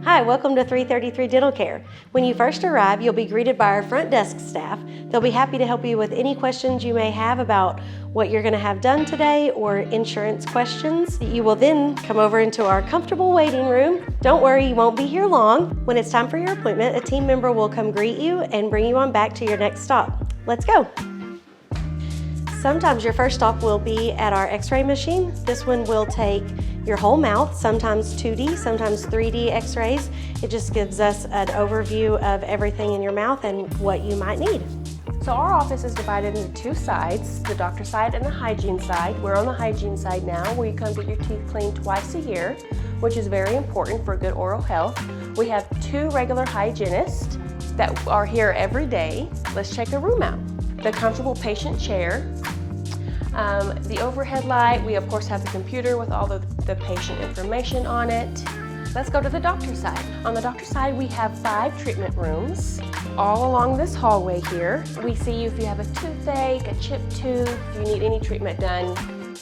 Hi, welcome to 333 Dental Care. When you first arrive, you'll be greeted by our front desk staff. They'll be happy to help you with any questions you may have about what you're going to have done today or insurance questions. You will then come over into our comfortable waiting room. Don't worry, you won't be here long. When it's time for your appointment, a team member will come greet you and bring you on back to your next stop. Let's go. Sometimes your first stop will be at our x-ray machine. This one will take your whole mouth, sometimes 2D, sometimes 3D x-rays. It just gives us an overview of everything in your mouth and what you might need. So our office is divided into two sides, the doctor side and the hygiene side. We're on the hygiene side now, where you come get your teeth cleaned twice a year, which is very important for good oral health. We have two regular hygienists that are here every day. Let's check the room out. The comfortable patient chair, the overhead light. We of course have the computer with all the patient information on it. Let's go to the doctor side. On the doctor side, we have 5 treatment rooms all along this hallway here. We see you if you have a toothache, a chipped tooth, if you need any treatment done,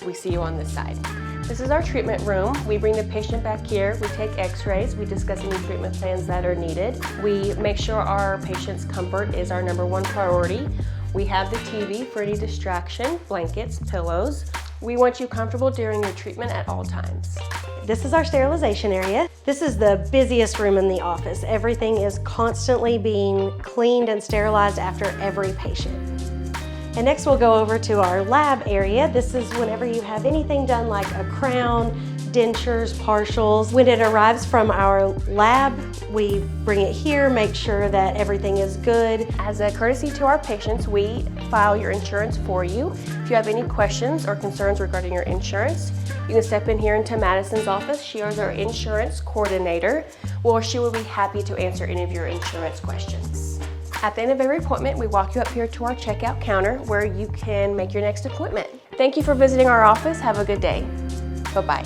we see you on this side. This is our treatment room. We bring the patient back here, we take x-rays, we discuss any treatment plans that are needed. We make sure our patient's comfort is our #1 priority. We have the TV for any distraction, blankets, pillows. We want you comfortable during your treatment at all times. This is our sterilization area. This is the busiest room in the office. Everything is constantly being cleaned and sterilized after every patient. And next we'll go over to our lab area. This is whenever you have anything done like a crown, dentures, partials. When it arrives from our lab, we bring it here, make sure that everything is good. As a courtesy to our patients, we file your insurance for you. If you have any questions or concerns regarding your insurance, you can step in here into Madison's office. She is our insurance coordinator, or she will be happy to answer any of your insurance questions. At the end of every appointment, we walk you up here to our checkout counter where you can make your next appointment. Thank you for visiting our office. Have a good day. Bye-bye.